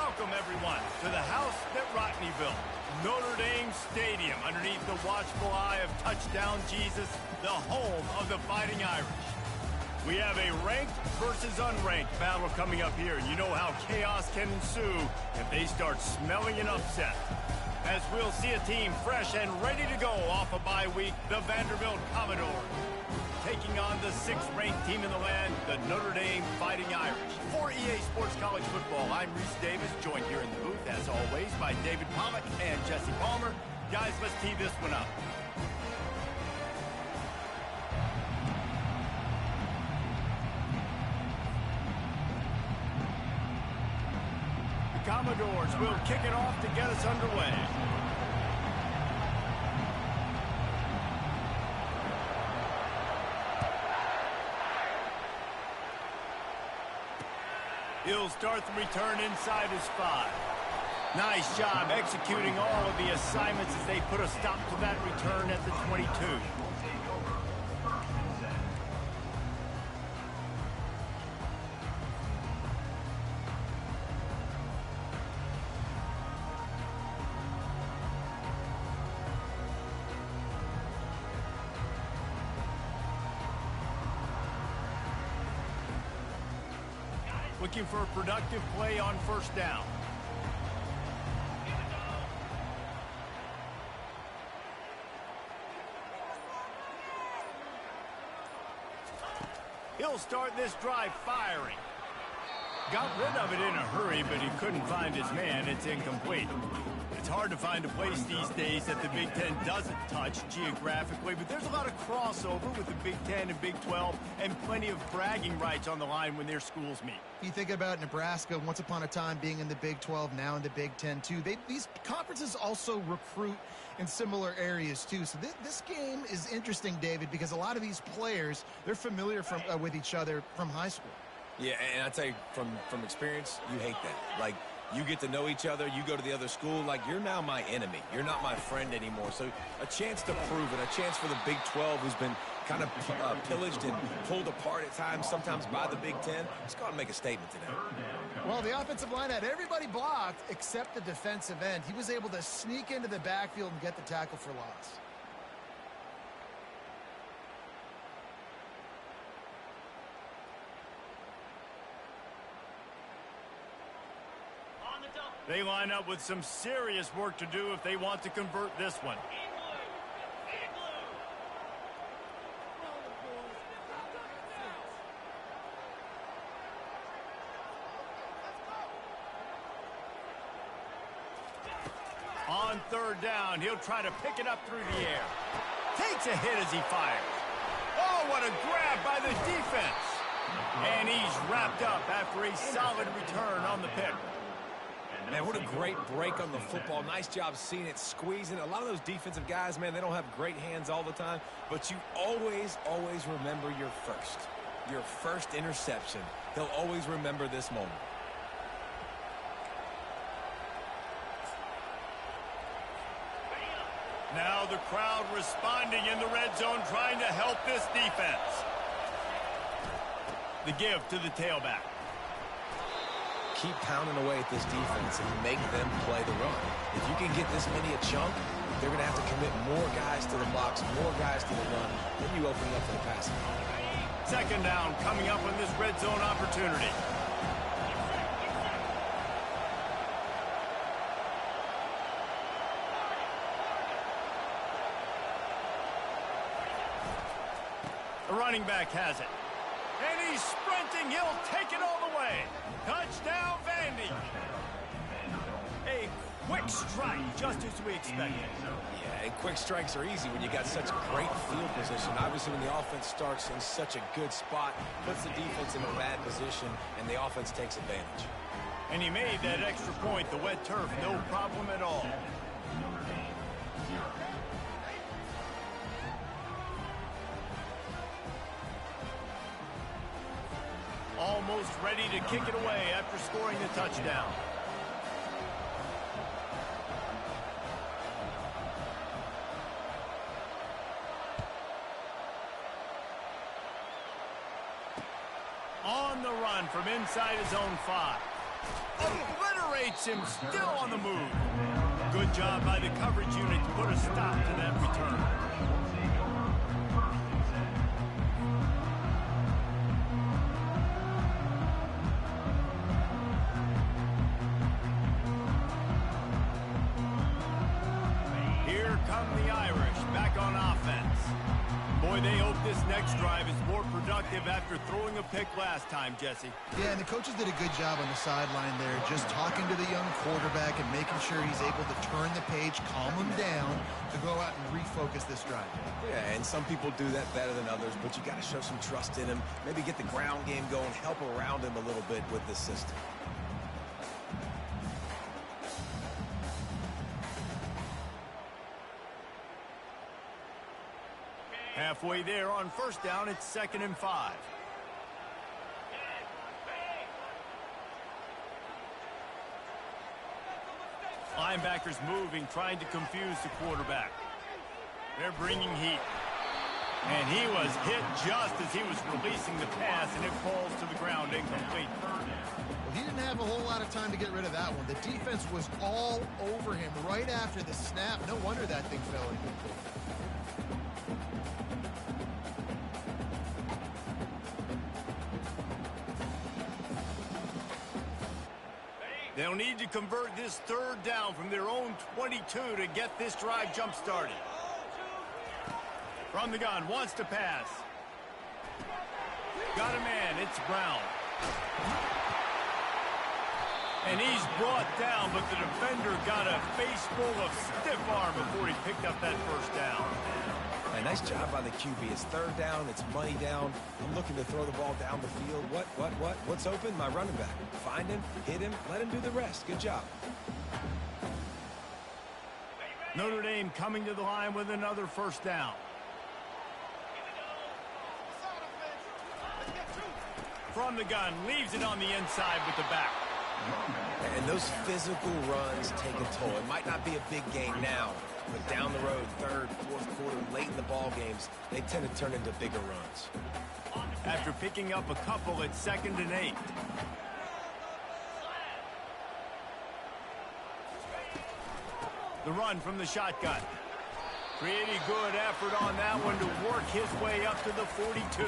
Welcome, everyone, to the house that Rodney built. Notre Dame Stadium, underneath the watchful eye of Touchdown Jesus, the home of the Fighting Irish. We have a ranked versus unranked battle coming up here. You know how chaos can ensue if they start smelling an upset. As we'll see a team fresh and ready to go off a bye week, the Vanderbilt Commodores, taking on the 6th-ranked team in the land, the Notre Dame Fighting Irish. For EA Sports College Football, I'm Reese Davis, joined here in the booth, as always, by David Pollack and Jesse Palmer. Guys, let's tee this one up. The Commodores will kick it off to get us underway. He'll start the return inside his 5. Nice job executing all of the assignments as they put a stop to that return at the 22. Looking for a productive play on first down. He'll start this drive firing. Got rid of it in a hurry, but he couldn't find his man. It's incomplete. It's hard to find a place these days that the Big Ten doesn't touch geographically, but there's a lot of crossover with the Big Ten and Big 12 and plenty of bragging rights on the line when their schools meet. You think about Nebraska, once upon a time being in the Big 12, now in the Big 10 too. These conferences also recruit in similar areas too. So this game is interesting, David, because a lot of these players, they're familiar with each other from high school. Yeah, and I tell you, from experience, you hate that. Like, you get to know each other, you go to the other school, like, you're now my enemy. You're not my friend anymore. So a chance to prove it, a chance for the Big 12, who's been kind of pillaged and pulled apart at times, sometimes by the Big 10. Let's go out and make a statement today. Well, the offensive line had everybody blocked except the defensive end. He was able to sneak into the backfield and get the tackle for loss. They line up with some serious work to do if they want to convert this one. On third down, he'll try to pick it up through the air. Takes a hit as he fires. Oh, what a grab by the defense. And he's wrapped up after a solid return on the pick. Man, what a great break on the football. Nice job seeing it, squeezing. A lot of those defensive guys, man, they don't have great hands all the time, but you always, always remember your first interception. They'll always remember this moment. Now the crowd responding in the red zone, trying to help this defense. The give to the tailback. Keep pounding away at this defense and make them play the run. If you can get this many a chunk, they're going to have to commit more guys to the box, more guys to the run. Then you open up for the passing. Second down coming up on this red zone opportunity. The running back has it. And he's sprinting. He'll take it all the way. Touchdown, Vandy. A quick strike, just as we expected. Yeah, and quick strikes are easy when you got such great field position. Obviously, when the offense starts in such a good spot, puts the defense in a bad position, and the offense takes advantage. And he made that extra point, the wet turf, no problem at all. Almost ready to kick it away after scoring the touchdown. On the run from inside his own 5. Obliterates him, still on the move. Good job by the coverage unit to put a stop to that return. Here come the Irish back on offense. Boy, they hope this next drive is more productive after throwing a pick last time, Jesse. Yeah, and the coaches did a good job on the sideline there, just talking to the young quarterback and making sure he's able to turn the page, calm him down, to go out and refocus this drive. Yeah, and some people do that better than others, but you got to show some trust in him. Maybe get the ground game going, help around him a little bit with the system. Halfway there on first down, it's 2nd and 5. Linebackers moving, trying to confuse the quarterback. They're bringing heat. And he was hit just as he was releasing the pass, and it falls to the ground incomplete. Well, he didn't have a whole lot of time to get rid of that one. The defense was all over him right after the snap. No wonder that thing fell incomplete. They'll need to convert this 3rd down from their own 22 to get this drive jump-started. From the gun, wants to pass. Got a man, it's Brown. And he's brought down, but the defender got a face full of stiff arm before he picked up that first down. A nice job by the QB. It's 3rd down. It's money down. I'm looking to throw the ball down the field. What's open? My running back. Find him, hit him, let him do the rest. Good job. Notre Dame coming to the line with another first down. From the gun, leaves it on the inside with the back. And those physical runs take a toll. It might not be a big gain now, but down the road, 3rd, 4th quarter, late in the ball games, they tend to turn into bigger runs. After picking up a couple at 2nd and 8. The run from the shotgun. Pretty good effort on that one to work his way up to the 42.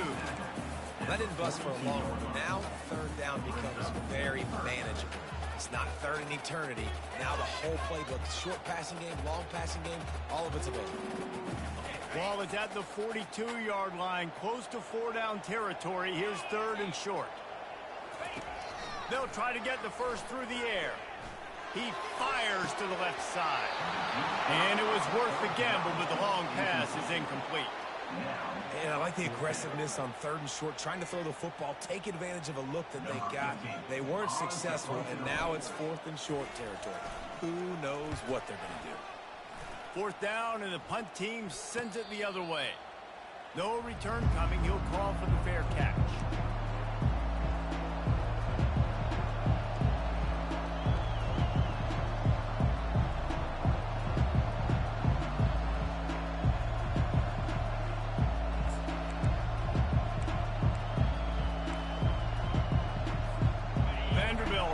That didn't bust for a long one, but now 3rd down becomes very manageable. It's not 3rd in eternity. Now the whole playbook, short passing game, long passing game, all of it's available. Ball is at the 42-yard line, close to 4-down territory. Here's 3rd and short. They'll try to get the first through the air. He fires to the left side. And it was worth the gamble, but the long pass is incomplete. And I like the aggressiveness on 3rd and short, trying to throw the football, take advantage of a look that they got. They weren't successful, and now it's 4th and short territory. Who knows what they're going to do? 4th down, and the punt team sends it the other way. No return coming. He'll call for the fair catch.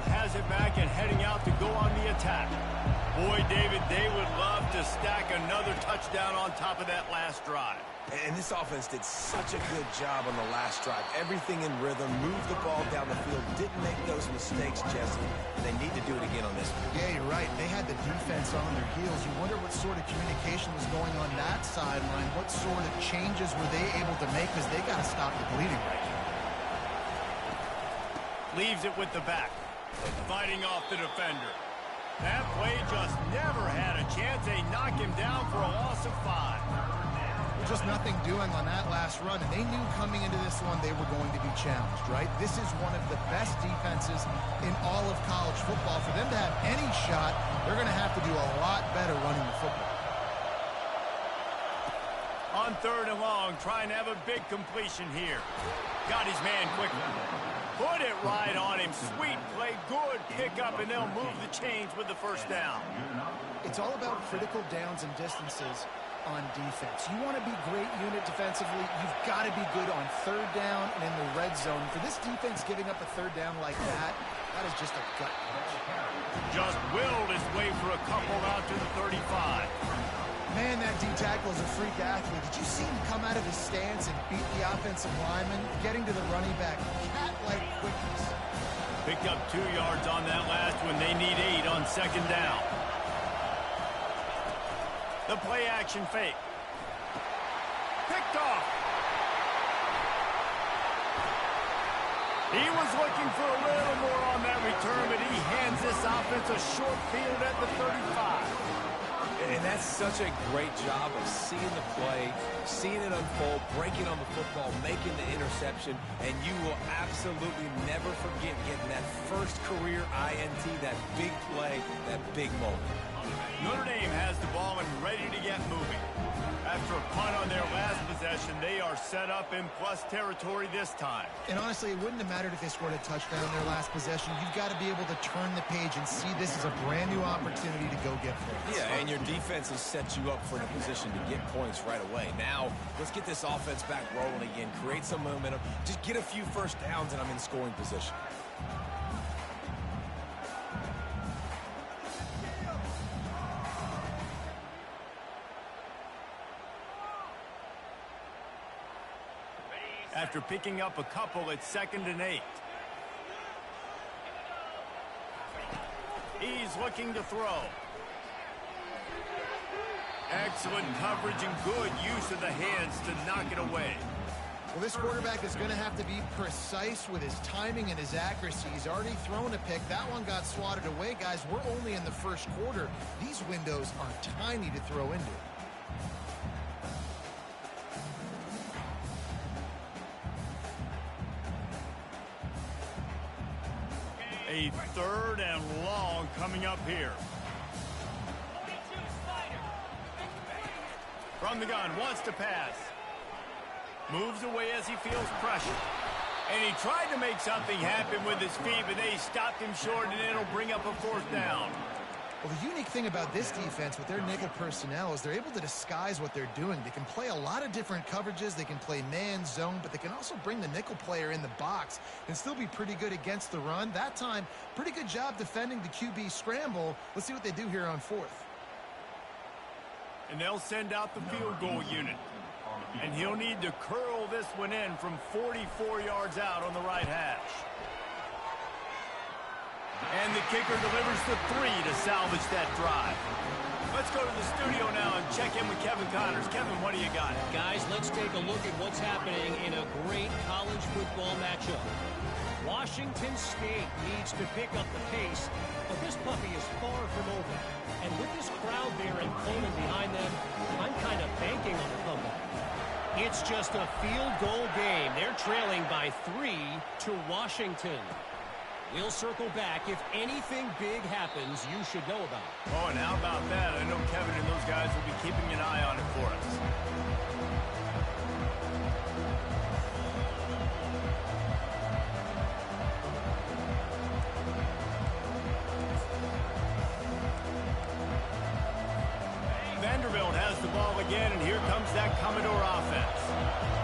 Has it back and heading out to go on the attack. Boy, David, they would love to stack another touchdown on top of that last drive. And this offense did such a good job on the last drive. Everything in rhythm, moved the ball down the field, didn't make those mistakes, Jesse. They need to do it again on this one. Yeah, you're right. They had the defense on their heels. You wonder what sort of communication was going on that sideline. What sort of changes were they able to make, because they got to stop the bleeding right now. Leaves it with the back. Fighting off the defender. That play just never had a chance. They knock him down for a loss of 5. Just nothing doing on that last run, and they knew coming into this one they were going to be challenged, right? This is one of the best defenses in all of college football. For them to have any shot, they're going to have to do a lot better running the football. On 3rd and long, trying to have a big completion here. Got his man quickly. Put it right on him. Sweet play, good pickup, and they'll move the chains with the first down. It's all about critical downs and distances on defense. You want to be great unit defensively, you've got to be good on 3rd down and in the red zone. For this defense giving up a 3rd down like that, That is just a gut punch. Just willed his way for a couple out to the 35. Man, that D-tackle is a freak athlete. Did you see him come out of his stance and beat the offensive lineman, getting to the running back? Cat-like quickness. Picked up 2 yards on that last one. They need 8 on second down. The play action fake. Picked off. He was looking for a little more on that return, but he hands this offense a short field at the 35. And that's such a great job of seeing the play, seeing it unfold, breaking on the football, making the interception, and you will absolutely never forget getting that first career INT, that big play, that big moment. Notre Dame has the ball and ready to get moving. After a punt on their last possession, they are set up in plus territory this time. And honestly, it wouldn't have mattered if they scored a touchdown in their last possession. You've got to be able to turn the page and see this as a brand new opportunity to go get points. Yeah, and your defense has set you up for a position to get points right away. Now, let's get this offense back rolling again, create some momentum, just get a few first downs, and I'm in scoring position. After picking up a couple, it's 2nd and 8. He's looking to throw. Excellent coverage and good use of the hands to knock it away. Well, this quarterback is going to have to be precise with his timing and his accuracy. He's already thrown a pick. That one got swatted away, guys. We're only in the first quarter. These windows are tiny to throw into. A 3rd and long coming up here. From the gun, wants to pass. Moves away as he feels pressure. And he tried to make something happen with his feet, but they stopped him short, and it'll bring up a 4th down. Well, the unique thing about this defense with their nickel personnel is they're able to disguise what they're doing. They can play a lot of different coverages. They can play man, zone, but they can also bring the nickel player in the box and still be pretty good against the run. That time, pretty good job defending the QB scramble. Let's see what they do here on 4th. And they'll send out the field goal unit. And he'll need to curl this one in from 44 yards out on the right hash. And the kicker delivers the 3 to salvage that drive. Let's go to the studio now and check in with Kevin Connors. Kevin, what do you got? Guys, let's take a look at what's happening in a great college football matchup. Washington State needs to pick up the pace, but this puppy is far from over. And with this crowd there in Coleman behind them, I'm kind of banking on a comeback. It's just a field goal game. They're trailing by 3 to Washington. We'll circle back. If anything big happens, you should know about it. Oh, and how about that? I know Kevin and those guys will be keeping an eye on it for us. Vanderbilt has the ball again, and here comes that Commodore offense.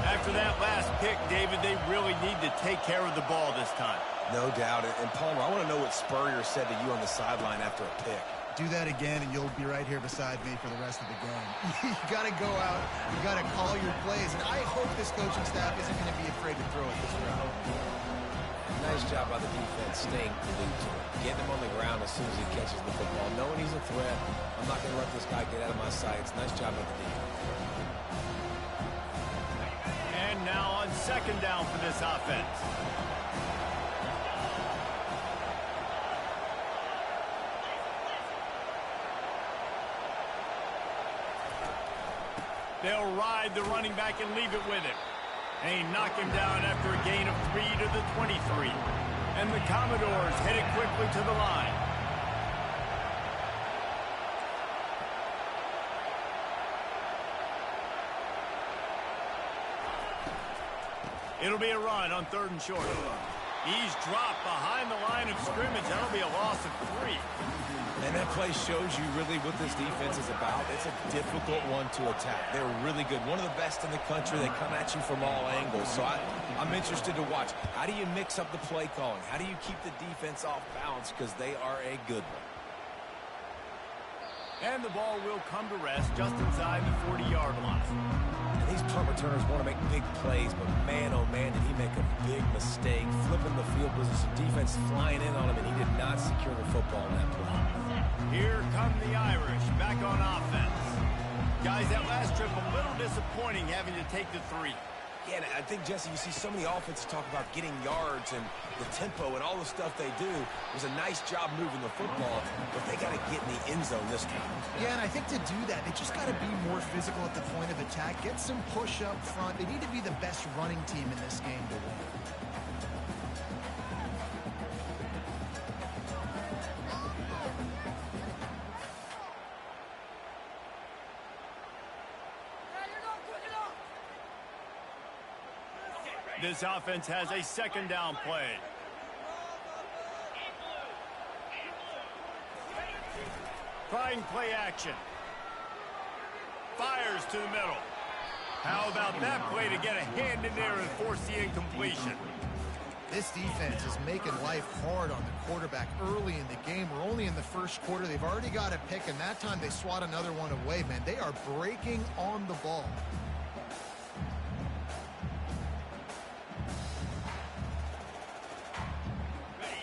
After that last pick, David, they really need to take care of the ball this time. No doubt. And Palmer, I want to know what Spurrier said to you on the sideline after a pick. Do that again, and you'll be right here beside me for the rest of the game. You got to go out. You got to call your plays, and I hope this coaching staff isn't going to be afraid to throw it this route. Nice job by the defense staying glued to him. Getting him on the ground as soon as he catches the football. Knowing he's a threat, I'm not going to let this guy get out of my sights. Nice job by the defense. And now on 2nd down for this offense. They'll ride the running back and leave it with him. And he knocked him down after a gain of 3 to the 23. And the Commodores headed quickly to the line. It'll be a run on 3rd and short. He's dropped behind the line of scrimmage. That'll be a loss of 3. And that play shows you really what this defense is about. It's a difficult one to attack. They're really good. One of the best in the country. They come at you from all angles. So I'm interested to watch. How do you mix up the play calling? How do you keep the defense off balance? Because they are a good one. And the ball will come to rest just inside the 40-yard line. And these punt returners want to make big plays, but man, oh man, did he make a big mistake. Flipping the field position, defense flying in on him, and he did not secure the football in that play. Here come the Irish back on offense. Guys, that last trip a little disappointing having to take the 3. Yeah, and I think, Jesse, you see so many offenses talk about getting yards and the tempo and all the stuff they do. It was a nice job moving the football, but they got to get in the end zone this time. Yeah, and I think to do that, they just got to be more physical at the point of attack, get some push up front. They need to be the best running team in this game to win. This offense has a second down play. Trying play action. Fires to the middle. How about that play to get a hand in there and force the incompletion? This defense is making life hard on the quarterback early in the game. We're only in the first quarter. They've already got a pick, and that time they swat another one away, man. They are breaking on the ball.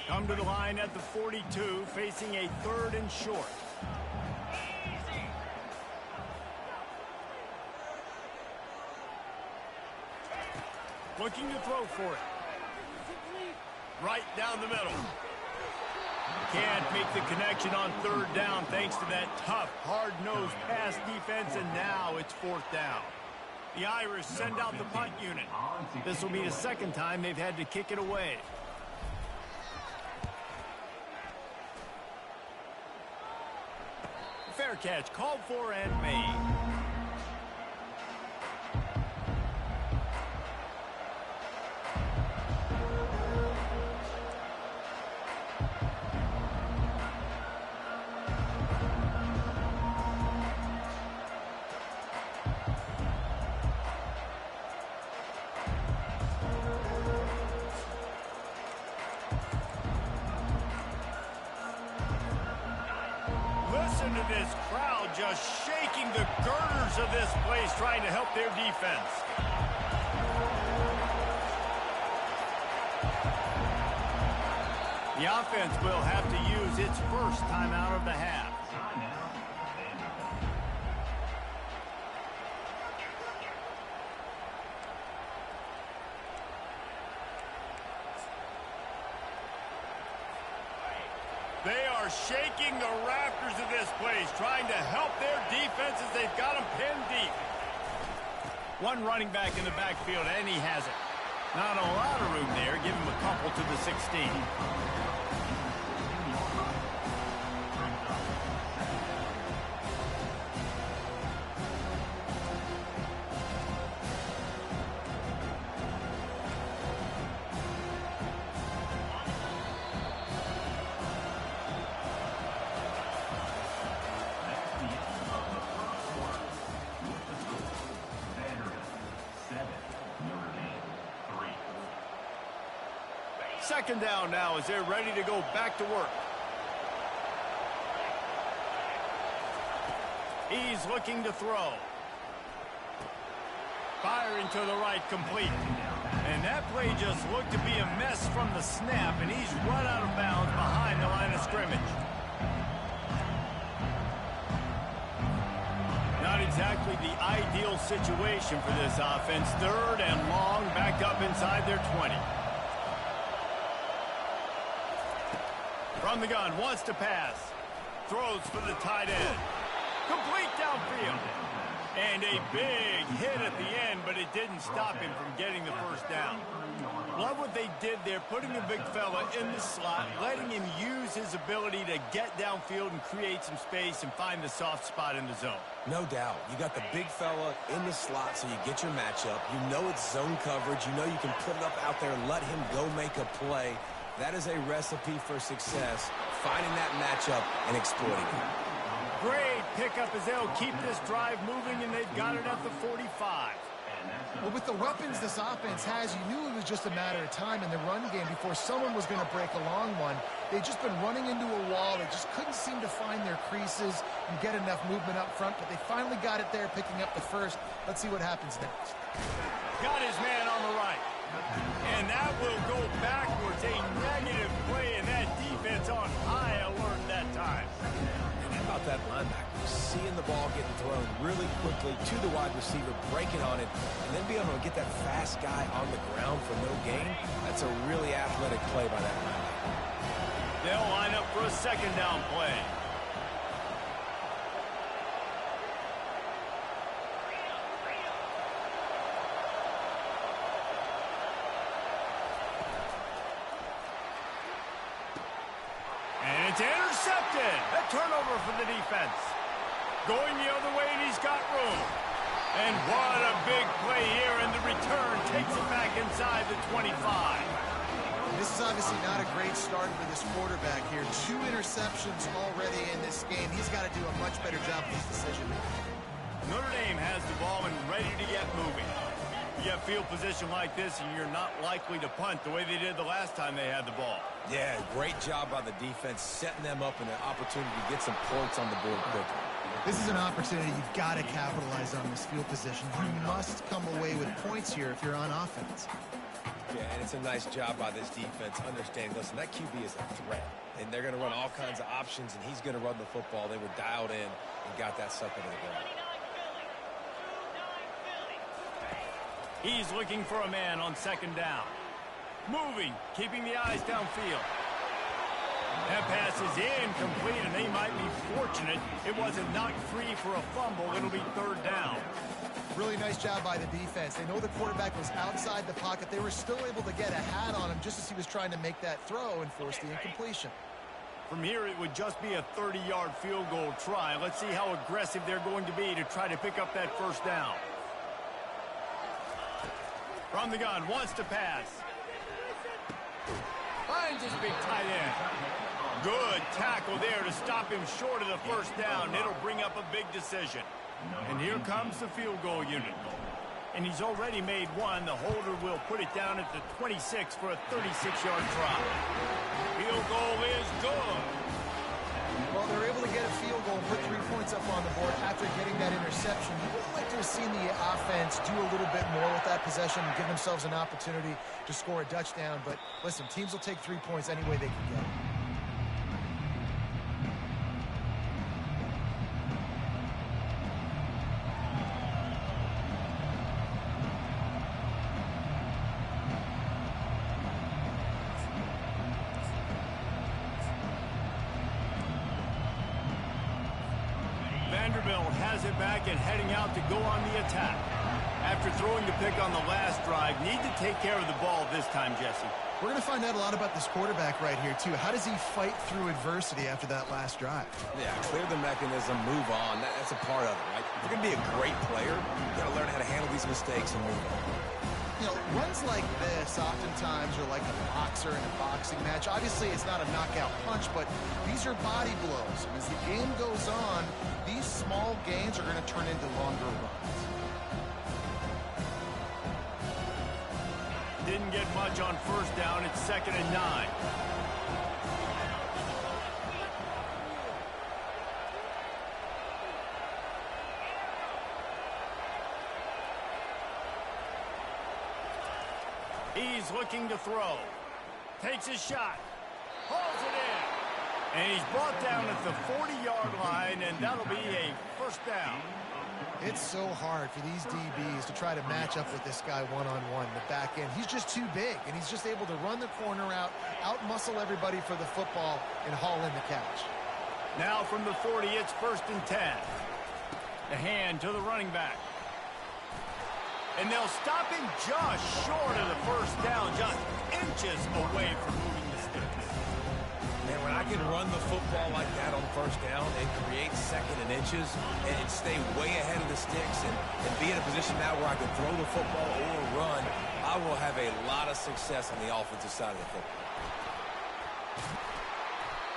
Come to the line at the 42, facing a 3rd and short. Looking to throw for it. Right down the middle. Can't make the connection on 3rd down thanks to that tough, hard-nosed pass defense, and now it's 4th down. The Irish send out the punt unit. This will be the second time they've had to kick it away. Fair catch called for and made. Listen to this crowd just shaking the girders of this place, trying to help their defense. The offense will have to use its first timeout of the half. They are shaking the rafters of this place, trying to help their defense as they've got them pinned deep. One running back in the backfield, and he has it. Not a lot of room there. Give him a couple to the 16. Second down now as they're ready to go back to work. He's looking to throw. Firing to the right, complete. And that play just looked to be a mess from the snap, and he's run out of bounds behind the line of scrimmage. Not exactly the ideal situation for this offense. 3rd and long, back up inside their 20. From the gun, wants to pass. Throws for the tight end. Complete downfield. And a big hit at the end, but it didn't stop him from getting the first down. Love what they did there, putting the big fella in the slot, letting him use his ability to get downfield and create some space and find the soft spot in the zone. No doubt. You got the big fella in the slot, so you get your matchup. You know it's zone coverage. You know you can put it up out there and let him go make a play. That is a recipe for success, finding that matchup and exploiting it. Great pickup as they'll keep this drive moving, and they've got it at the 45. Well, with the weapons this offense has, you knew it was just a matter of time in the run game before someone was going to break a long one. They've just been running into a wall. They just couldn't seem to find their creases and get enough movement up front, but they finally got it there, picking up the first. Let's see what happens next. Got his man on the right. And that will go backwards. A negative play, and that defense on high alert that time. And how about that linebacker? Seeing the ball getting thrown really quickly to the wide receiver, breaking on it, and then being able to get that fast guy on the ground for no gain. That's a really athletic play by that linebacker. They'll line up for a second down play. And it's intercepted. A turnover for the defense. Going the other way, and he's got room. And what a big play here, and the return takes it back inside the 25. This is obviously not a great start for this quarterback here. 2 interceptions already in this game. He's got to do a much better job with his decision making. Notre Dame has the ball and ready to get moving. You have field position like this, and you're not likely to punt the way they did the last time they had the ball. Yeah, great job by the defense, setting them up in an opportunity to get some points on the board quickly. This is an opportunity you've got to capitalize on this field position. You must come away with points here if you're on offense. Yeah, and it's a nice job by this defense. Understand, listen, that QB is a threat, and they're going to run all kinds of options, and he's going to run the football. They were dialed in and got that sucker to the ground. He's looking for a man on second down. Moving, keeping the eyes downfield. That pass is incomplete, and they might be fortunate it wasn't knocked free for a fumble. It'll be third down. Really nice job by the defense. They know the quarterback was outside the pocket. They were still able to get a hat on him just as he was trying to make that throw and force the incompletion. From here, it would just be a 30-yard field goal try. Let's see how aggressive they're going to be to try to pick up that first down. From the gun, wants to pass. Finds his big tight end. Good tackle there to stop him short of the first down. It'll bring up a big decision. And here comes the field goal unit. And he's already made one. The holder will put it down at the 26 for a 36-yard try. Field goal is good. Well, they're able to get a field goal and put 3 points up on the board after getting that interception. You would like to have seen the offense do a little bit more with that possession and give themselves an opportunity to score a touchdown. But listen, teams will take 3 points any way they can get it. Vanderbilt has it back and heading out to go on the attack. After throwing the pick on the last drive, need to take care of the ball this time, Jesse. We're going to find out a lot about this quarterback right here, too. How does he fight through adversity after that last drive? Yeah, clear the mechanism, move on. That's a part of it, right? If you're going to be a great player, you've got to learn how to handle these mistakes and move on. You know, runs like this oftentimes are like a boxer in a boxing match. Obviously, it's not a knockout punch, but these are body blows. And as the game goes on, these small gains are going to turn into longer runs. Didn't get much on first down. It's 2nd and 9. He's looking to throw. Takes his shot. Hauls it in. And he's brought down at the 40-yard line, and that'll be a first down. It's so hard for these DBs to try to match up with this guy one-on-one in the back end. He's just too big, and he's just able to run the corner out-muscle everybody for the football, and haul in the catch. Now from the 40, it's 1st and 10. The hand to the running back. And they'll stop him just short of the first down, just inches away from moving the sticks. Man, when I can run the football like that on first down and create second and inches and stay way ahead of the sticks and be in a position now where I can throw the football or run, I will have a lot of success on the offensive side of the football.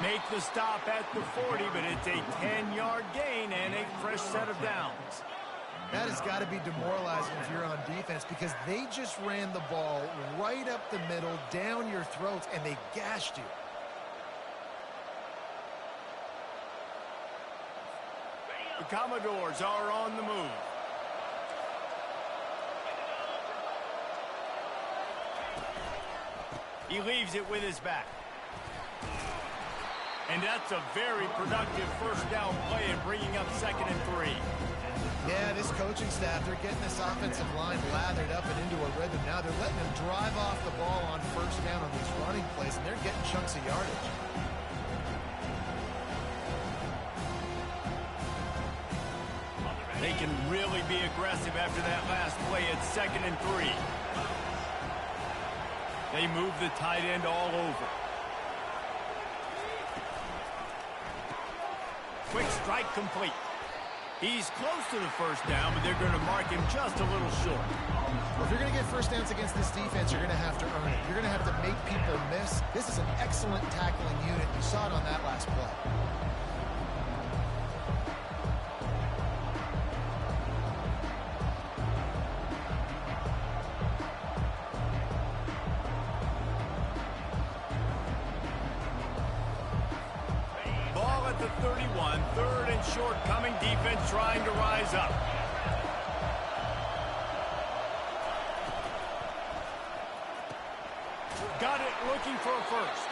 Make the stop at the 40, but it's a 10-yard gain and a fresh set of downs. That has got to be demoralizing if you're on defense because they just ran the ball right up the middle, down your throats, and they gashed you. The Commodores are on the move. He leaves it with his back. And that's a very productive first down play and bringing up 2nd and 3. Yeah, this coaching staff, they're getting this offensive line lathered up and into a rhythm now. They're letting them drive off the ball on first down on these running plays, and they're getting chunks of yardage. They can really be aggressive after that last play at 2nd and 3. They move the tight end all over. Quick strike complete. He's close to the first down, but they're going to mark him just a little short. Well, if you're going to get first downs against this defense, you're going to have to earn it. You're going to have to make people miss. This is an excellent tackling unit. You saw it on that last play. Ball at the 31, 3rd and short coming, defense trying to rise up. Got it, looking for a first.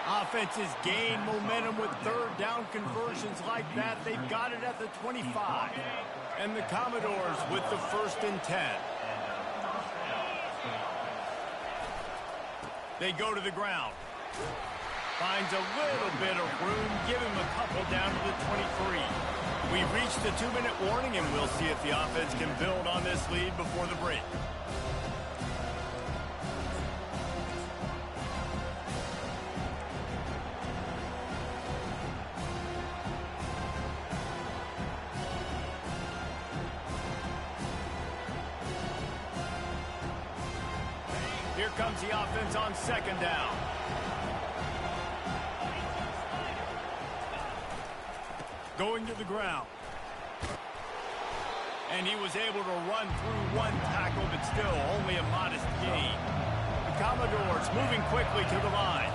Offenses gain momentum with 3rd down conversions like that. They've got it at the 25. And the Commodores with the 1st and 10. They go to the ground. Finds a little bit of room. Give him a couple down to the 23. We've reached the 2-minute warning, and we'll see if the offense can build on this lead before the break. Here comes the offense on 2nd down. Going to the ground. And he was able to run through one tackle, but still only a modest gain. The Commodores moving quickly to the line.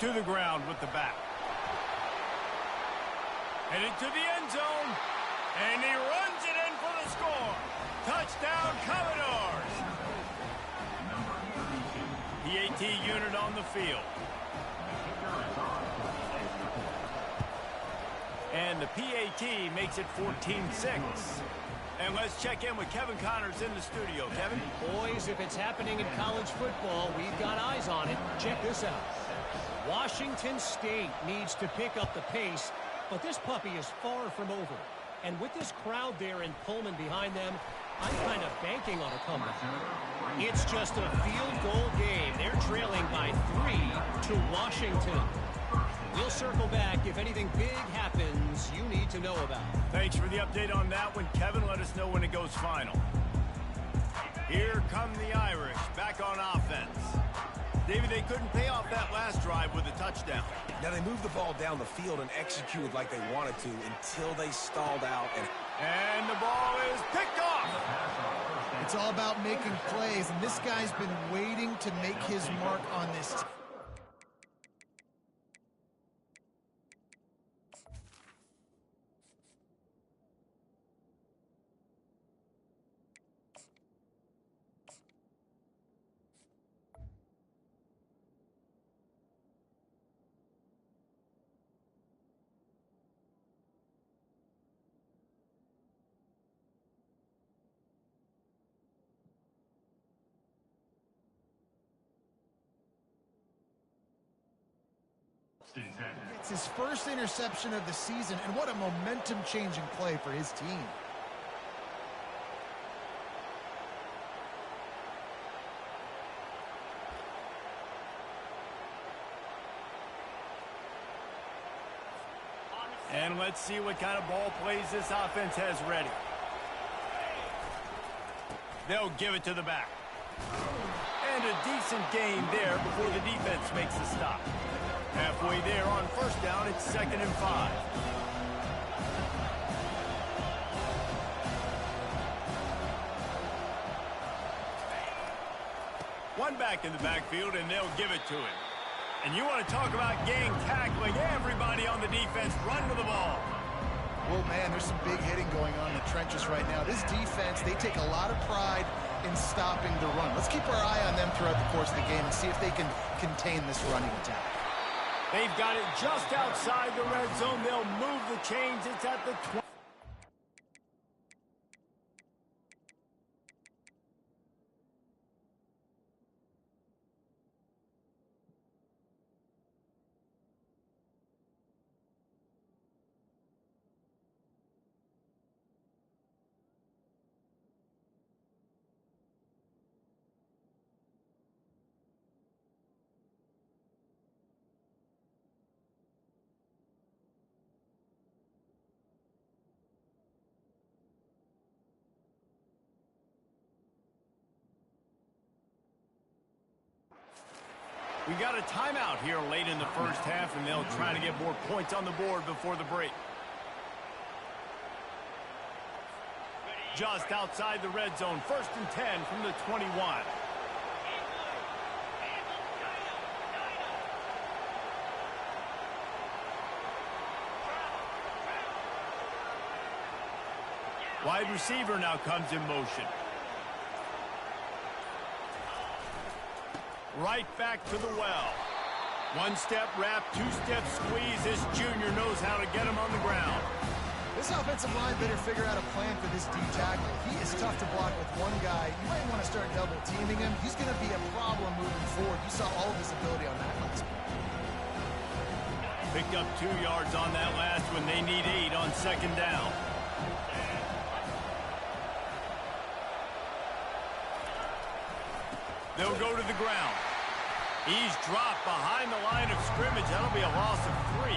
To the ground with the back. Headed to the end zone. And he runs it in for the score. Touchdown, Commodores. PAT unit on the field. And the PAT makes it 14-6. And let's check in with Kevin Connors in the studio. Kevin? Boys, if it's happening in college football, we've got eyes on it. Check this out. Washington State needs to pick up the pace, but this puppy is far from over. And with this crowd there in Pullman behind them, I'm kind of banking on a comeback. It's just a field goal game. They're trailing by 3 to Washington. We'll circle back if anything big happens you need to know about. Thanks for the update on that one, Kevin. Let us know when it goes final. Here come the Irish back on offense. David, they couldn't pay off that last drive with a touchdown. Now, they moved the ball down the field and executed like they wanted to until they stalled out. And the ball is picked off. It's all about making plays, and this guy's been waiting to make his mark on this. his first interception of the season, and what a momentum-changing play for his team. And let's see what kind of ball plays this offense has ready. They'll give it to the back. And a decent gain there before the defense makes the stop. Halfway there on first down, it's 2nd and 5. One back in the backfield, and they'll give it to him. And you want to talk about gang tackling, everybody on the defense run to the ball. Well, man, there's some big hitting going on in the trenches right now. This defense, they take a lot of pride in stopping the run. Let's keep our eye on them throughout the course of the game and see if they can contain this running attack. They've got it just outside the red zone. They'll move the chains. It's at the 20. We got a timeout here late in the first half, and they'll try to get more points on the board before the break. Just outside the red zone, 1st and 10 from the 21. Wide receiver now comes in motion. Right back to the well. One-step wrap, two-step squeeze. This junior knows how to get him on the ground. This offensive line better figure out a plan for this D tackle. He is tough to block with one guy. You might want to start double-teaming him. He's going to be a problem moving forward. You saw all of his ability on that last play. Picked up 2 yards on that last one. They need 8 on 2nd down. They'll go to the ground. He's dropped behind the line of scrimmage. That'll be a loss of 3.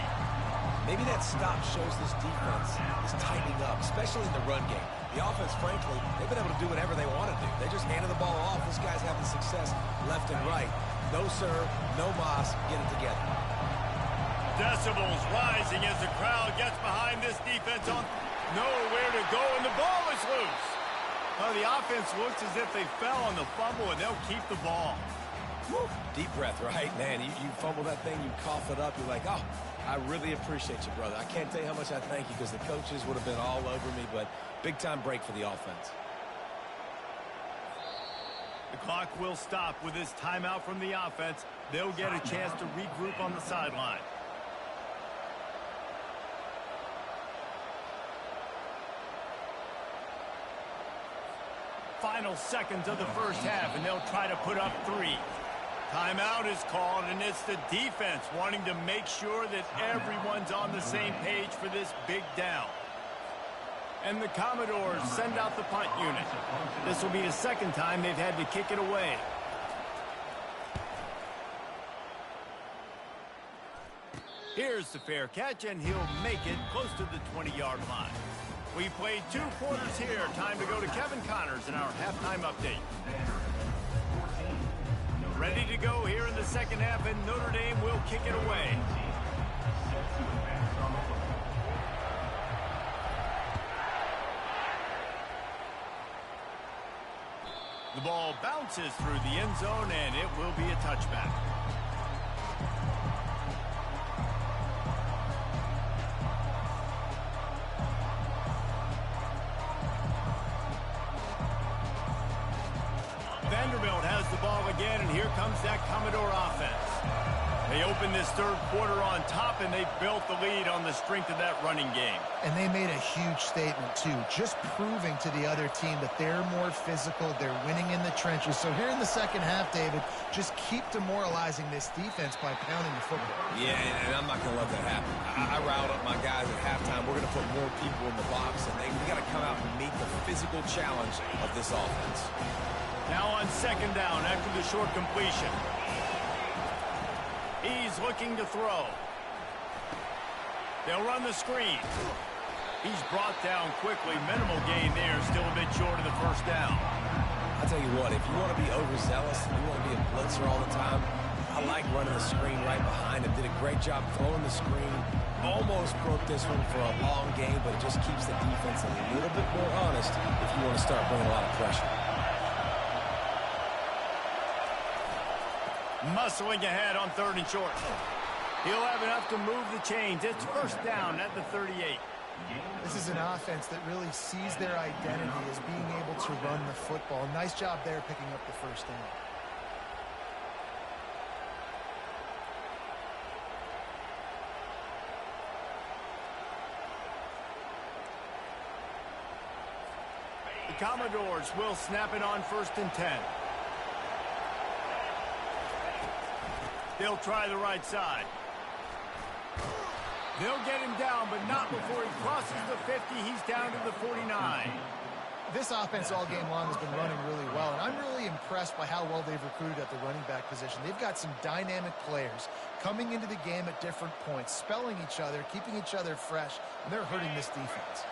Maybe that stop shows this defense is tightening up, especially in the run game. The offense, frankly, they've been able to do whatever they want to do. They just handed the ball off. This guy's having success left and right. No serve, no moss. Get it together. Decibels rising as the crowd gets behind this defense on nowhere to go, and the ball is loose. Well, the offense looks as if they fell on the fumble, and they'll keep the ball. Woo. Deep breath, right? Man, you fumble that thing, you cough it up, you're like, oh, I really appreciate you, brother. I can't tell you how much I thank you because the coaches would have been all over me, but big-time break for the offense. The clock will stop with this timeout from the offense. They'll get a chance to regroup on the sideline. Final seconds of the first half, and they'll try to put up 3. Timeout is called, and it's the defense wanting to make sure that everyone's on the same page for this big down. And the Commodores send out the punt unit. This will be the 2nd time they've had to kick it away. Here's the fair catch, and he'll make it close to the 20-yard line. We played 2 quarters here. Time to go to Kevin Connors in our halftime update. Ready to go here in the 2nd half, and Notre Dame will kick it away. The ball bounces through the end zone, and it will be a touchback. Vanderbilt has the ball again, and here comes that Commodore offense. They opened this third quarter on top, and they built the lead on the strength of that running game. And they made a huge statement, too, just proving to the other team that they're more physical, they're winning in the trenches. So here in the second half, David, just keep demoralizing this defense by pounding the football. Yeah, and I'm not going to let that happen. I riled up my guys at halftime. We're going to put more people in the box, and we got to come out and meet the physical challenge of this offense. Now on second down after the short completion. He's looking to throw. They'll run the screen. He's brought down quickly. Minimal gain there. Still a bit short of the first down. I'll tell you what, if you want to be overzealous, you want to be a blitzer all the time, I like running the screen right behind him. Did a great job throwing the screen. Almost broke this one for a long game, but it just keeps the defense a little bit more honest if you want to start bringing a lot of pressure. Muscling ahead on third and short. He'll have enough to move the chains. It's first down at the 38. This is an offense that really sees their identity as being able to run the football. Nice job there picking up the first down. The Commodores will snap it on first and 10. They'll try the right side. They'll get him down, but not before he crosses the 50. He's down to the 49. This offense all game long has been running really well, and I'm really impressed by how well they've recruited at the running back position. They've got some dynamic players coming into the game at different points, spelling each other, keeping each other fresh, and they're hurting this defense.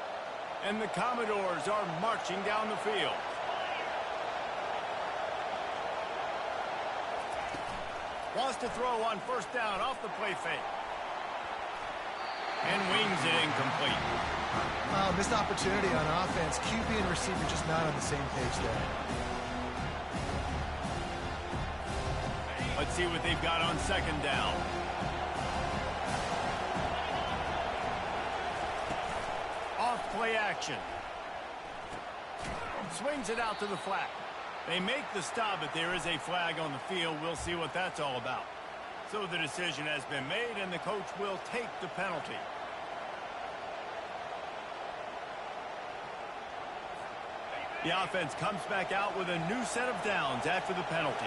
And the Commodores are marching down the field. Wants to throw on first down off the play fake. And wings it incomplete. Missed opportunity on offense. QB and receiver just not on the same page there. Let's see what they've got on second down. Off play action. Swings it out to the flat. They make the stop, but there is a flag on the field. We'll see what that's all about. So the decision has been made, and the coach will take the penalty. The offense comes back out with a new set of downs after the penalty.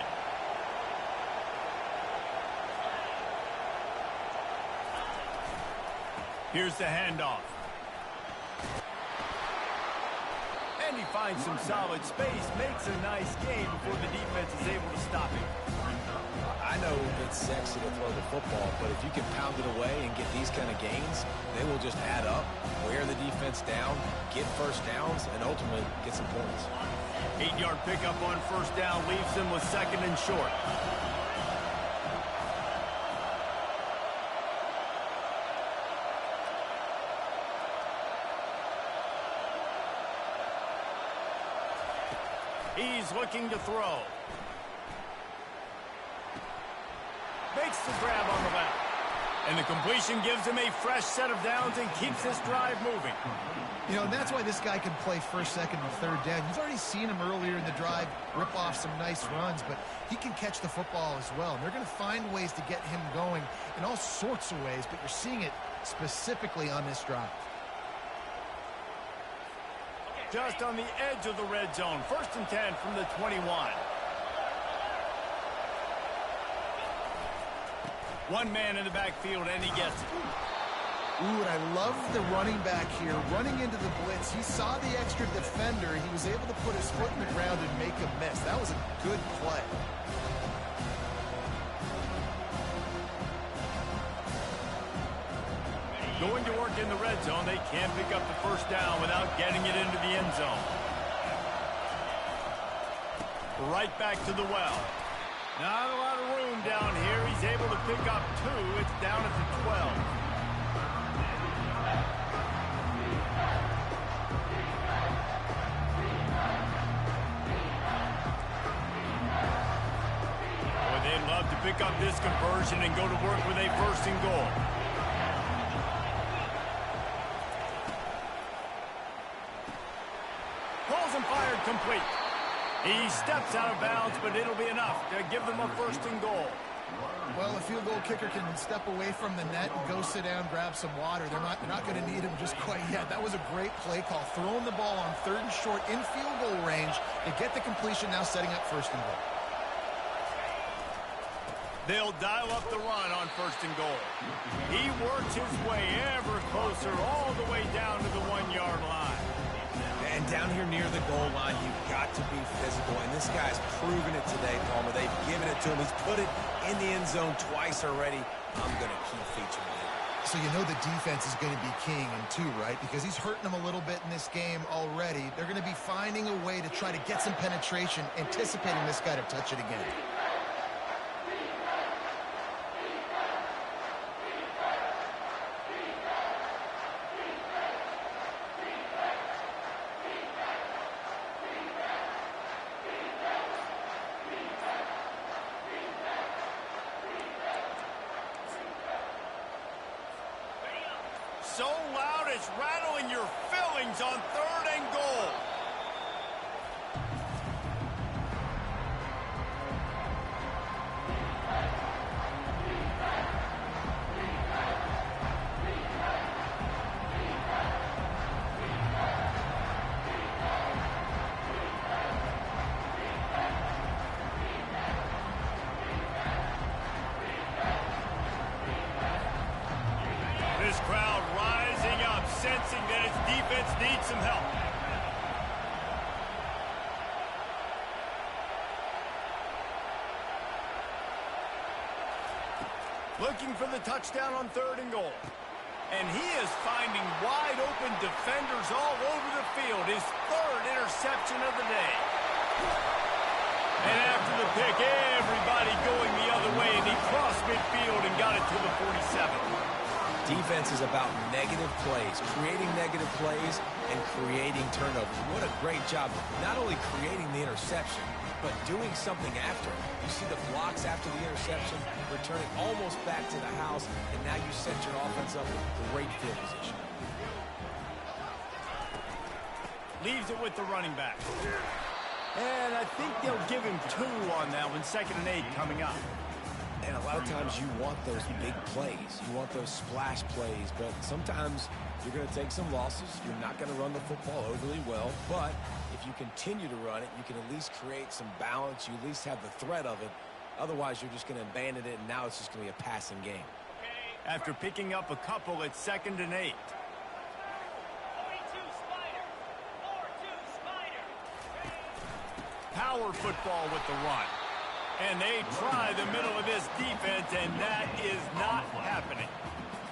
Here's the handoff. And he finds some solid space, makes a nice gain before the defense is able to stop him. I know it's sexy to throw the football, but if you can pound it away and get these kind of gains, they will just add up, wear the defense down, get first downs, and ultimately get some points. 8-yard pickup on first down leaves them with second and short. He's looking to throw. Makes the grab on the left. And the completion gives him a fresh set of downs and keeps this drive moving. You know, and that's why this guy can play first, second, and third down. You've already seen him earlier in the drive rip off some nice runs, but he can catch the football as well. And they're going to find ways to get him going in all sorts of ways, but you're seeing it specifically on this drive. Just on the edge of the red zone. First and 10 from the 21. One man in the backfield, and he gets it. Ooh, and I love the running back here running into the blitz. He saw the extra defender. He was able to put his foot in the ground and make a miss. That was a good play. Going to work in the red zone. They can't pick up the first down without getting it into the end zone. Right back to the well. Not a lot of room down here. He's able to pick up 2. It's down at the 12. Boy, they'd love to pick up this conversion and go to work with a first and goal. Calls and fired complete. He steps out of bounds, but it'll be enough to give them a first and goal. Well, a field goal kicker can step away from the net and go sit down, grab some water. They're not going to need him just quite yet. That was a great play call. Throwing the ball on 3rd and short in field goal range. They get the completion, now setting up 1st and goal. They'll dial up the run on 1st and goal. He works his way ever closer all the way down to the 1-yard line. And down here near the goal line, you've got to be physical. And this guy's proven it today, Palmer. They've given it to him. He's put it in the end zone twice already. I'm going to keep featuring it. So you know the defense is going to be king in 2, right? Because he's hurting them a little bit in this game already. They're going to be finding a way to try to get some penetration, anticipating this guy to touch it again. So loud it's rattling your fillings on 3rd and goal. This crowd rising up, sensing that its defense needs some help. Looking for the touchdown on 3rd and goal. And he is finding wide open defenders all over the field. His 3rd interception of the day. And after the pick, everybody going the other way, and he crossed midfield and got it to the 47. Defense is about negative plays, creating negative plays and creating turnovers. What a great job, not only creating the interception, but doing something after it. You see the blocks after the interception, return it almost back to the house, and now you set your offense up with great field position. Leaves it with the running back. And I think they'll give him 2 on that one. 2nd and 8 coming up. And a lot of times you want those big plays. You want those splash plays, but sometimes you're going to take some losses. You're not going to run the football overly well, but if you continue to run it, you can at least create some balance. You at least have the threat of it. Otherwise, you're just going to abandon it, and now it's just going to be a passing game. After picking up a couple at 2nd and 8. Power football with the run. And they try the middle of this defense, and that is not happening.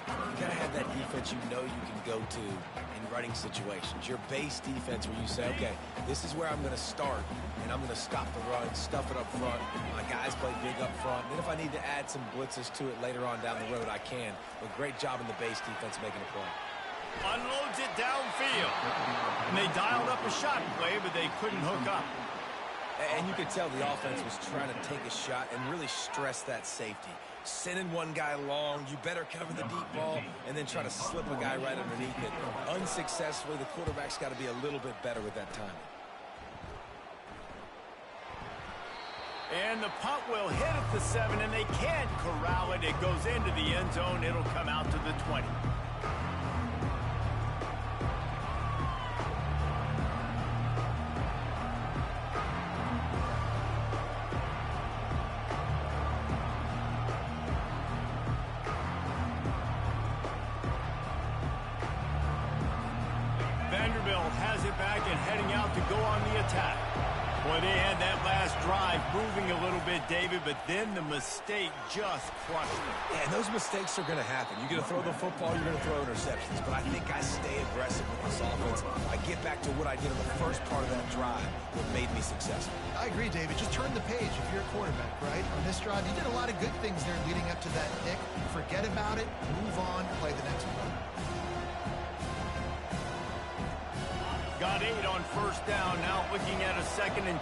You got to have that defense you know you can go to in running situations. Your base defense where you say, okay, this is where I'm going to start, and I'm going to stop the run, stuff it up front. My guys play big up front. Then if I need to add some blitzes to it later on down the road, I can. But great job in the base defense making a play. Unloads it downfield. And they dialed up a shot play, but they couldn't hook up. And you could tell the offense was trying to take a shot and really stress that safety. Sending one guy long, you better cover the deep ball, and then try to slip a guy right underneath it. Unsuccessfully, the quarterback's got to be a little bit better with that timing. And the punt will hit at the 7, and they can't corral it. It goes into the end zone. It'll come out to the 20. Has it back and heading out to go on the attack. Boy, they had that last drive moving a little bit, David, but then the mistake just crushed them. Yeah, and those mistakes are going to happen. You're going to throw the football, you're going to throw interceptions, but I think I stay aggressive with this offense. I get back to what I did in the first part of that drive that made me successful. I agree, David. Just turn the page if you're a quarterback, right? On this drive, you did a lot of good things there leading up to that pick. Forget about it, move on, play the next one. Got 8 on first down, now looking at a 2nd and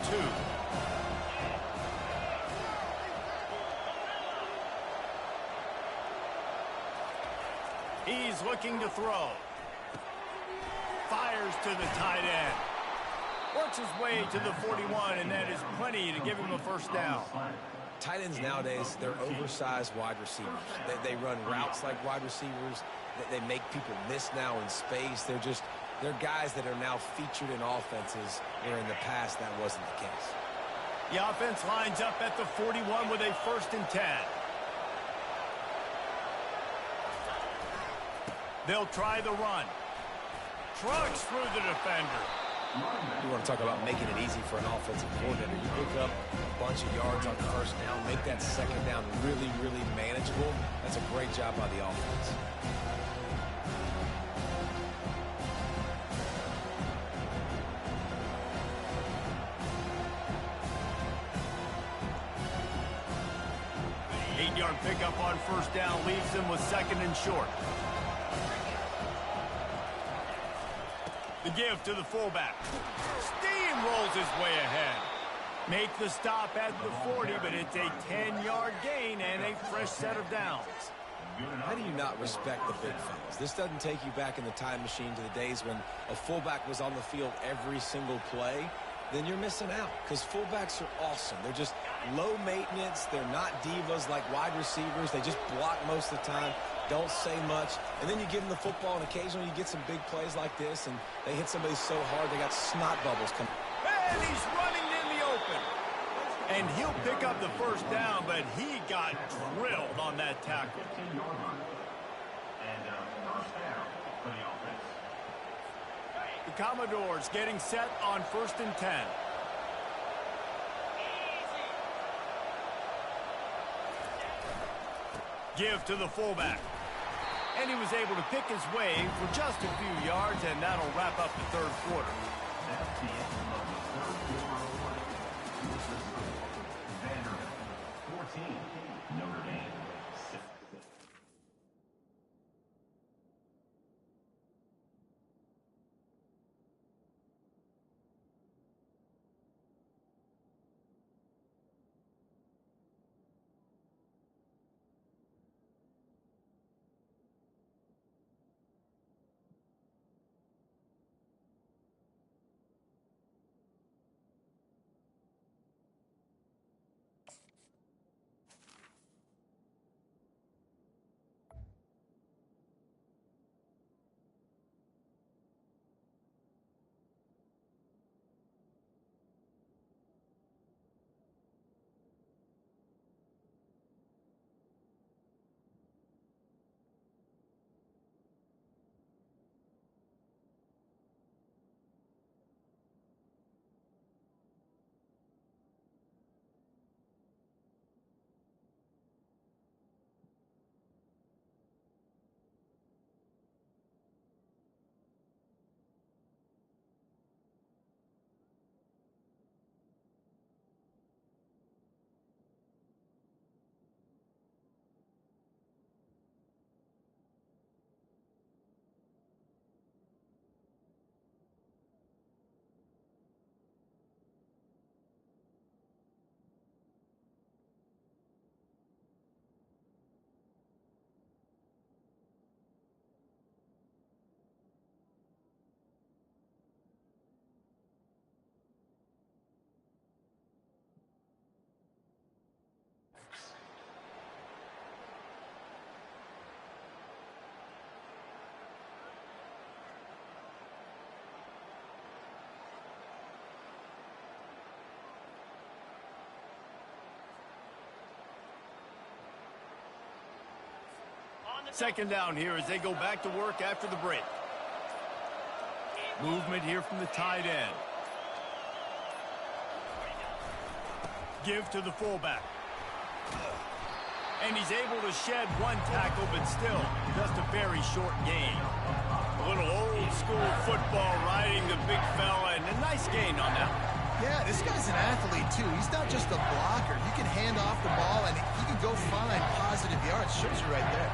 2. He's looking to throw. Fires to the tight end. Works his way to the 41, and that is plenty to give him a first down. Tight ends nowadays, they're oversized wide receivers. They run routes like wide receivers. They make people miss now in space. They're guys that are now featured in offenses where in the past that wasn't the case. The offense lines up at the 41 with a 1st and 10. They'll try the run. Trucks through the defender. You want to talk about making it easy for an offensive coordinator. You pick up a bunch of yards on the 1st down, make that 2nd down really, really manageable. That's a great job by the offense. Eight-yard pickup on 1st down leaves them with 2nd and short. The give to the fullback. Steamrolls his way ahead. Make the stop at the 40, but it's a 10-yard gain and a fresh set of downs. How do you not respect the big fellas? This doesn't take you back in the time machine to the days when a fullback was on the field every single play. Then you're missing out because fullbacks are awesome. They're just low maintenance. They're not divas like wide receivers. They just block most of the time. Don't say much, and then you give them the football, and occasionally you get some big plays like this, and they hit somebody so hard they got snot bubbles coming. And he's running in the open. And he'll pick up the 1st down, but he got drilled on that tackle. The Commodores getting set on 1st and 10. Give to the fullback. And he was able to pick his way for just a few yards, and that'll wrap up the 3rd quarter. That's the end of the 3rd quarter. Vanderbilt 14, Notre Dame 6. Second down here as they go back to work after the break. Movement here from the tight end. Give to the fullback. And he's able to shed one tackle, but still just a very short gain. A little old school football riding the big fella, and a nice gain on that one. Yeah, this guy's an athlete, too. He's not just a blocker. He can hand off the ball, and he can go find positive yards. Shows you right there.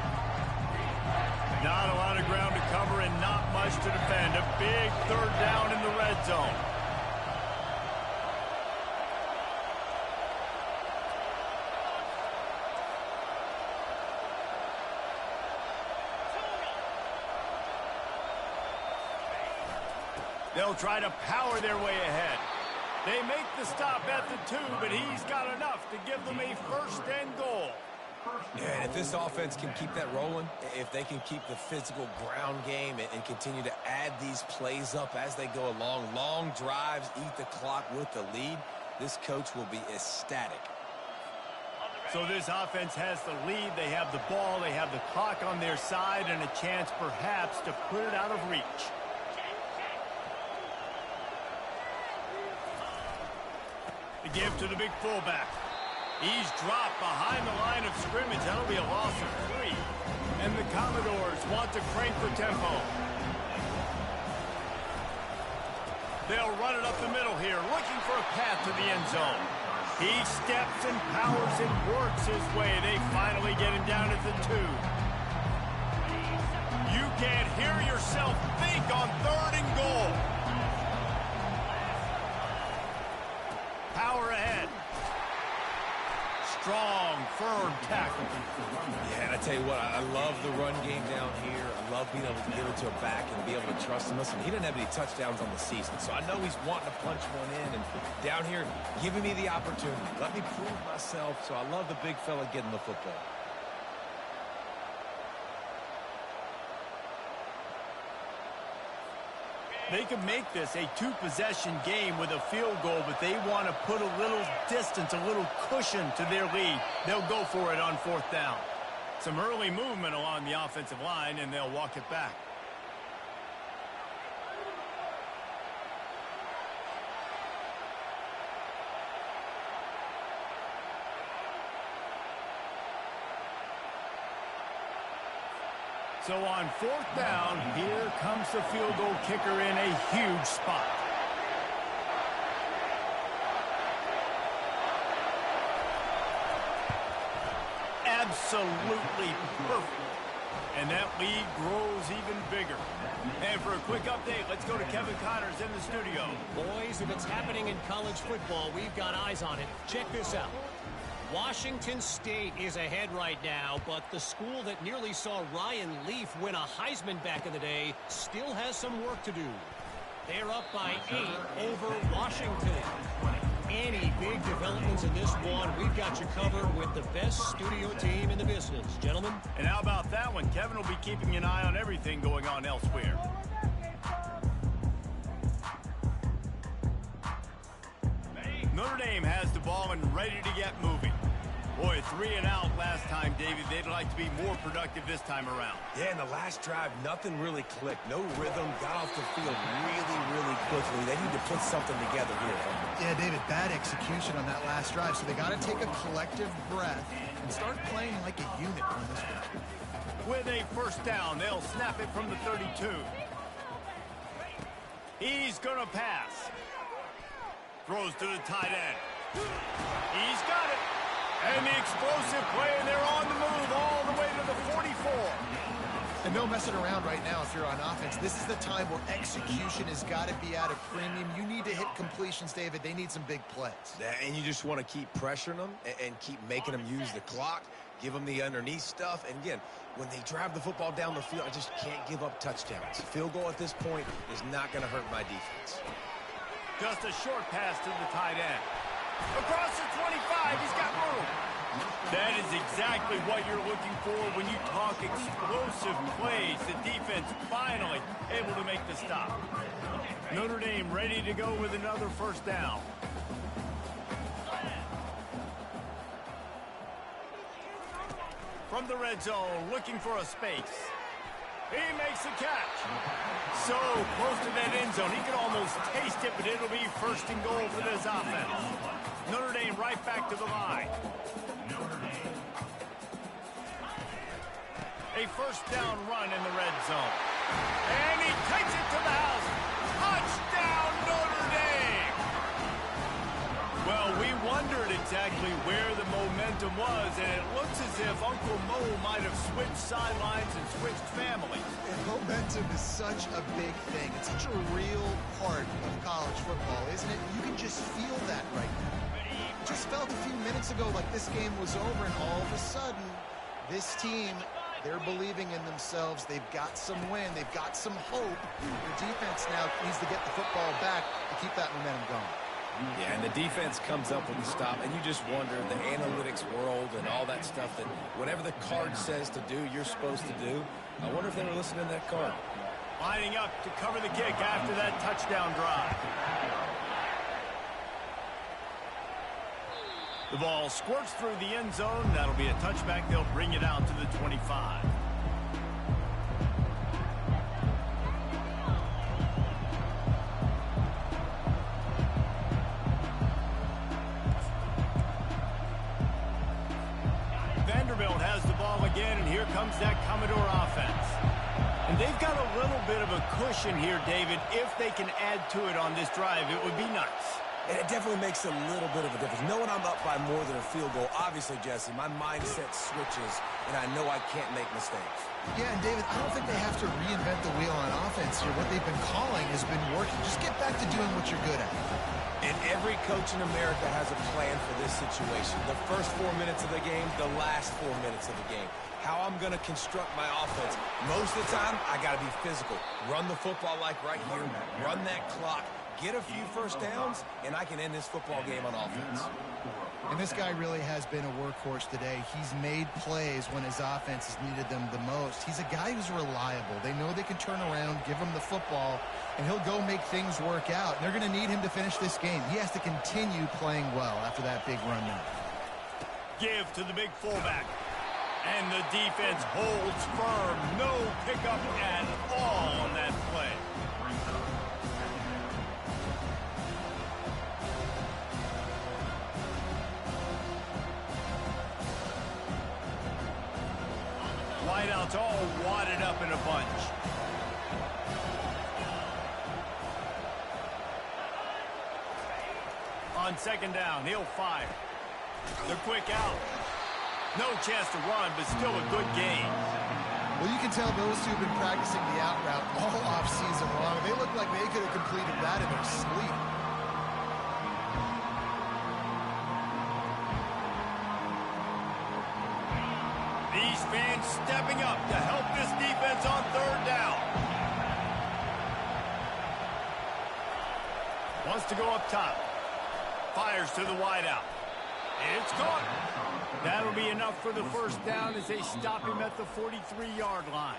Not a lot of ground to cover and not much to defend. A big 3rd down in the red zone. They'll try to power their way ahead. They make the stop at the 2, but he's got enough to give them a first and goal. Yeah, and if this offense can keep that rolling, if they can keep the physical ground game and continue to add these plays up as they go along, long drives, eat the clock with the lead, this coach will be ecstatic. So this offense has the lead. They have the ball. They have the clock on their side and a chance perhaps to put it out of reach. The give to the big fullback. He's dropped behind the line of scrimmage. That'll be a loss of 3. And the Commodores want to crank the tempo. They'll run it up the middle here, looking for a path to the end zone. He steps and powers and works his way. They finally get him down at the 2. You can't hear yourself think on 3rd and goal. Power ahead. Strong, firm tackle. Yeah, and I tell you what, I love the run game down here. I love being able to give it to a back and be able to trust him. Listen, he didn't have any touchdowns on the season, so I know he's wanting to punch one in. And down here, giving me the opportunity. Let me prove myself, so I love the big fella getting the football. They can make this a 2-possession game with a field goal, but they want to put a little distance, a little cushion to their lead. They'll go for it on 4th down. Some early movement along the offensive line, and they'll walk it back. So on 4th down, here comes the field goal kicker in a huge spot. Absolutely perfect. And that lead grows even bigger. And for a quick update, let's go to Kevin Connors in the studio. Boys, if it's happening in college football, we've got eyes on it. Check this out. Washington State is ahead right now, but the school that nearly saw Ryan Leaf win a Heisman back in the day still has some work to do. They're up by 8 over Washington. Any big developments in this one, we've got you covered with the best studio team in the business, gentlemen. And how about that one? Kevin will be keeping an eye on everything going on elsewhere. Notre Dame has the ball and ready to get moving. Boy, 3 and out last time, David. They'd like to be more productive this time around. Yeah, in the last drive, nothing really clicked. No rhythm, got off the field really quickly. They need to put something together here. Yeah, David, bad execution on that last drive, so they got to take a collective breath and start playing like a unit on this one. With a 1st down, they'll snap it from the 32. He's going to pass. Throws to the tight end. He's got it. And the explosive play, and they're on the move all the way to the 44. And no messing around right now if you're on offense. This is the time where execution has got to be at a premium. You need to hit completions, David. They need some big plays. And you just want to keep pressuring them and keep making them use the clock, give them the underneath stuff. And again, when they drive the football down the field, I just can't give up touchdowns. Field goal at this point is not going to hurt my defense. Just a short pass to the tight end. Across the 25, he's got room. That is exactly what you're looking for when you talk explosive plays. The defense finally able to make the stop. Notre Dame ready to go with another 1st down. From the red zone, looking for a space. He makes the catch. So close to that end zone. He could almost taste it, but it'll be 1st and goal for this offense. Notre Dame right back to the line. A 1st down run in the red zone. And he takes it to the house. Touchdown, Notre Dame! Well, we wondered exactly where the momentum was, and it looks as if Uncle Mo might have switched sidelines and switched families. And momentum is such a big thing. It's such a real part of college football, isn't it? You can just feel that right now. It just felt a few minutes ago like this game was over, and all of a sudden, this team, they're believing in themselves. They've got some wind. They've got some hope. Their defense now needs to get the football back to keep that momentum going. Yeah, and the defense comes up with the stop, and you just wonder, the analytics world and all that stuff, that whatever the card says to do, you're supposed to do. I wonder if they were listening to that card. Lining up to cover the kick after that touchdown drive. The ball squirts through the end zone. That'll be a touchback. They'll bring it out to the 25. Vanderbilt has the ball again, and here comes that Commodore offense. And they've got a little bit of a cushion here, David. If they can add to it on this drive, it would be nice. And it definitely makes a little bit of a difference. Knowing I'm up by more than a field goal, obviously, Jesse, my mindset switches, and I know I can't make mistakes. Yeah, and David, I don't think they have to reinvent the wheel on offense here. What they've been calling has been working. Just get back to doing what you're good at. And every coach in America has a plan for this situation. The first 4 minutes of the game, the last 4 minutes of the game. How I'm going to construct my offense. Most of the time, I got to be physical. Run the football like right here. Run that clock. Get a few first downs, and I can end this football game on offense. And this guy really has been a workhorse today. He's made plays when his offense has needed them the most. He's a guy who's reliable. They know they can turn around, give him the football, and he'll go make things work out. And they're going to need him to finish this game. He has to continue playing well after that big run now. Give to the big fullback. And the defense holds firm. No pickup at all on that play. Wideouts all wadded up in a bunch. On second down, he'll fire. The quick out. No chance to run, but still a good game. Well, you can tell those two have been practicing the out route all offseason long. They look like they could have completed that in their sleep. These fans stepping up to help this defense on third down. Wants to go up top. Fires to the wideout. It's caught. That'll be enough for the first down as they stop him at the 43-yard line.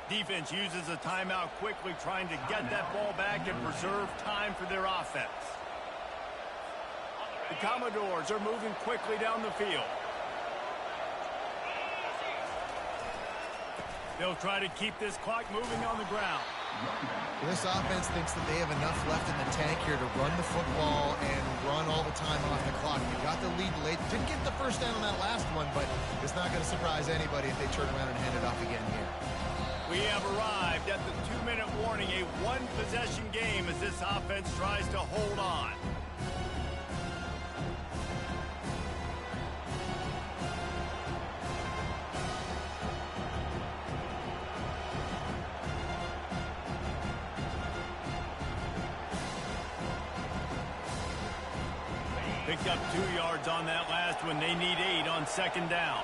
Defense uses a timeout quickly, trying to get that ball back and preserve time for their offense. The Commodores are moving quickly down the field. They'll try to keep this clock moving on the ground. This offense thinks that they have enough left in the tank here to run the football and run all the time off the clock. They got the lead late. Didn't get the first down on that last one, but it's not going to surprise anybody if they turn around and hand it off again here. We have arrived at the 2-minute warning, a one-possession game as this offense tries to hold on. Picked up 2 yards on that last one. They need 8 on second down.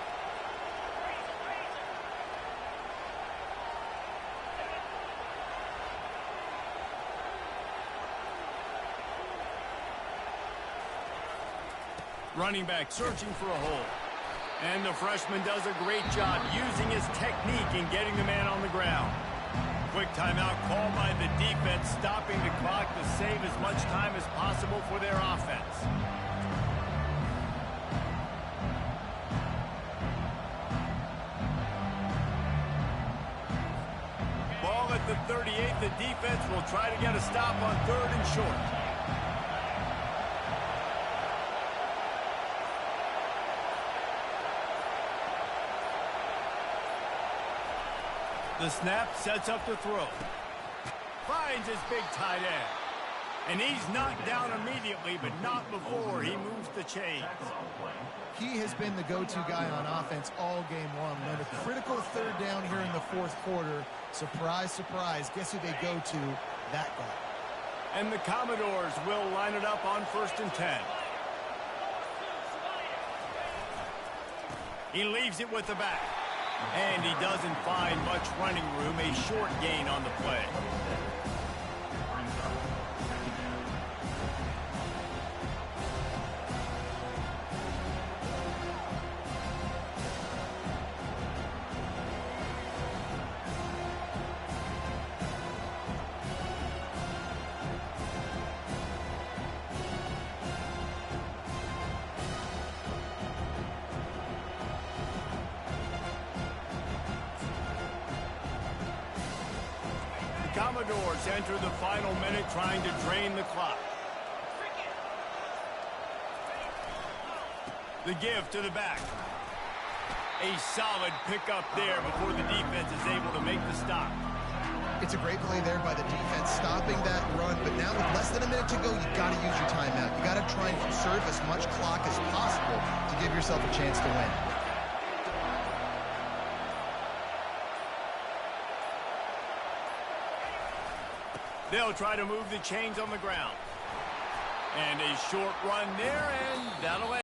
Running back searching for a hole. And the freshman does a great job using his technique and getting the man on the ground. Quick timeout called by the defense, stopping the clock to save as much time as possible for their offense. Ball at the 38. The defense will try to get a stop on third and short. The snap sets up the throw. Finds his big tight end. And he's knocked down immediately, but not before he moves the chains. He has been the go-to guy on offense all game long. On a critical third down here in the fourth quarter. Surprise, surprise. Guess who they go to? That guy. And the Commodores will line it up on 1st and 10. He leaves it with the back. And he doesn't find much running room. A short gain on the play. Commodores enter the final minute trying to drain the clock. The give to the back. A solid pickup there before the defense is able to make the stop. It's a great play there by the defense, stopping that run. But now with less than a minute to go, you've got to use your timeout. You've got to try and conserve as much clock as possible to give yourself a chance to win. They'll try to move the chains on the ground. And a short run there, and that'll end.